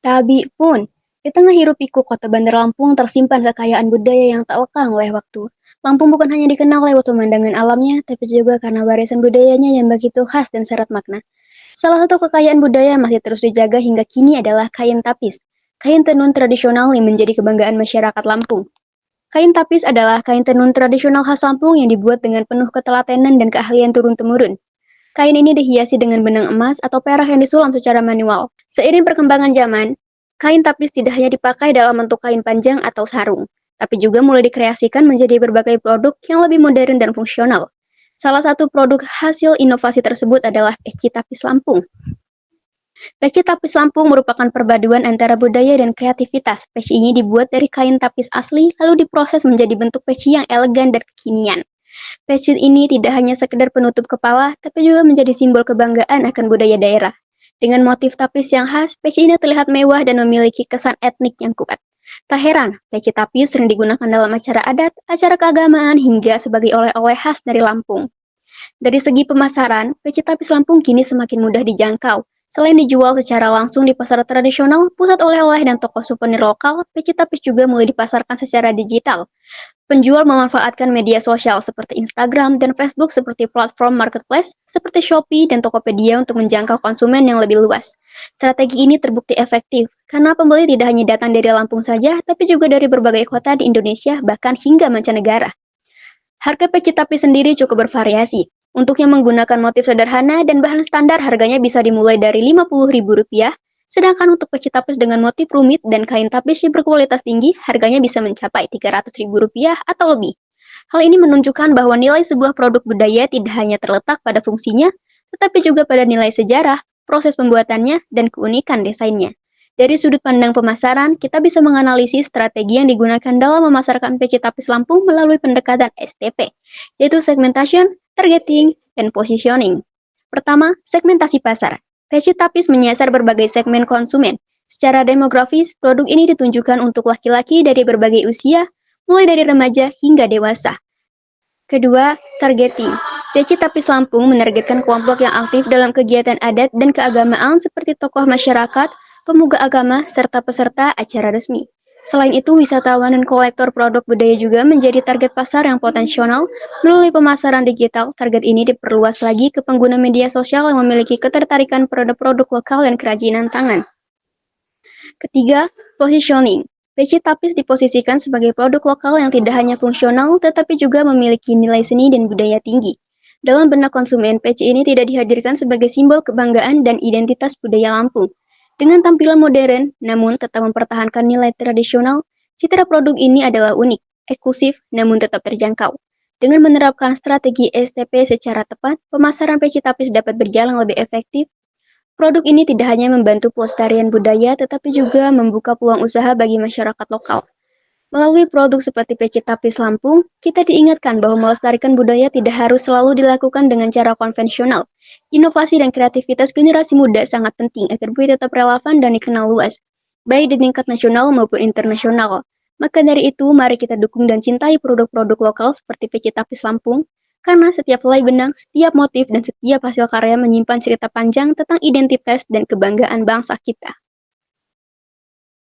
Tabi pun, di tengah hiruk-pikuk kota Bandar Lampung tersimpan kekayaan budaya yang tak lekang oleh waktu. Lampung bukan hanya dikenal lewat pemandangan alamnya, tapi juga karena warisan budayanya yang begitu khas dan syarat makna. Salah satu kekayaan budaya yang masih terus dijaga hingga kini adalah kain tapis. Kain tenun tradisional yang menjadi kebanggaan masyarakat Lampung. Kain tapis adalah kain tenun tradisional khas Lampung yang dibuat dengan penuh ketelatenan dan keahlian turun-temurun. Kain ini dihiasi dengan benang emas atau perak yang disulam secara manual. Seiring perkembangan zaman, kain tapis tidak hanya dipakai dalam bentuk kain panjang atau sarung, tapi juga mulai dikreasikan menjadi berbagai produk yang lebih modern dan fungsional. Salah satu produk hasil inovasi tersebut adalah peci tapis Lampung. Peci tapis Lampung merupakan perpaduan antara budaya dan kreativitas. Peci ini dibuat dari kain tapis asli, lalu diproses menjadi bentuk peci yang elegan dan kekinian. Peci ini tidak hanya sekedar penutup kepala, tapi juga menjadi simbol kebanggaan akan budaya daerah. Dengan motif tapis yang khas, peci ini terlihat mewah dan memiliki kesan etnik yang kuat. Tak heran, peci tapis sering digunakan dalam acara adat, acara keagamaan, hingga sebagai oleh-oleh khas dari Lampung. Dari segi pemasaran, peci tapis Lampung kini semakin mudah dijangkau. Selain dijual secara langsung di pasar tradisional, pusat oleh-oleh dan toko souvenir lokal, peci tapis juga mulai dipasarkan secara digital. Penjual memanfaatkan media sosial seperti Instagram dan Facebook seperti platform marketplace seperti Shopee dan Tokopedia untuk menjangkau konsumen yang lebih luas. Strategi ini terbukti efektif karena pembeli tidak hanya datang dari Lampung saja, tapi juga dari berbagai kota di Indonesia bahkan hingga mancanegara. Harga peci tapis sendiri cukup bervariasi. Untuk yang menggunakan motif sederhana dan bahan standar harganya bisa dimulai dari Rp50.000, sedangkan untuk peci tapis dengan motif rumit dan kain tapis yang berkualitas tinggi harganya bisa mencapai Rp300.000 atau lebih. Hal ini menunjukkan bahwa nilai sebuah produk budaya tidak hanya terletak pada fungsinya, tetapi juga pada nilai sejarah, proses pembuatannya, dan keunikan desainnya. Dari sudut pandang pemasaran, kita bisa menganalisis strategi yang digunakan dalam memasarkan peci tapis Lampung melalui pendekatan STP, yaitu segmentation, targeting, dan positioning. Pertama, segmentasi pasar. Peci tapis menyasar berbagai segmen konsumen. Secara demografis, produk ini ditunjukkan untuk laki-laki dari berbagai usia, mulai dari remaja hingga dewasa. Kedua, targeting. Peci Tapis Lampung menargetkan kelompok yang aktif dalam kegiatan adat dan keagamaan seperti tokoh masyarakat, pemuka agama, serta peserta acara resmi. Selain itu, wisatawan dan kolektor produk budaya juga menjadi target pasar yang potensial. Melalui pemasaran digital, target ini diperluas lagi ke pengguna media sosial yang memiliki ketertarikan produk-produk lokal dan kerajinan tangan. Ketiga, positioning. Peci tapis diposisikan sebagai produk lokal yang tidak hanya fungsional, tetapi juga memiliki nilai seni dan budaya tinggi. Dalam benak konsumen, peci ini tidak dihadirkan sebagai simbol kebanggaan dan identitas budaya Lampung. Dengan tampilan modern, namun tetap mempertahankan nilai tradisional, citra produk ini adalah unik, eksklusif, namun tetap terjangkau. Dengan menerapkan strategi STP secara tepat, pemasaran peci tapis dapat berjalan lebih efektif. Produk ini tidak hanya membantu pelestarian budaya, tetapi juga membuka peluang usaha bagi masyarakat lokal. Melalui produk seperti peci tapis Lampung, kita diingatkan bahwa melestarikan budaya tidak harus selalu dilakukan dengan cara konvensional. Inovasi dan kreativitas generasi muda sangat penting agar budaya tetap relevan dan dikenal luas, baik di tingkat nasional maupun internasional. Maka dari itu, mari kita dukung dan cintai produk-produk lokal seperti peci tapis Lampung, karena setiap helai benang, setiap motif, dan setiap hasil karya menyimpan cerita panjang tentang identitas dan kebanggaan bangsa kita.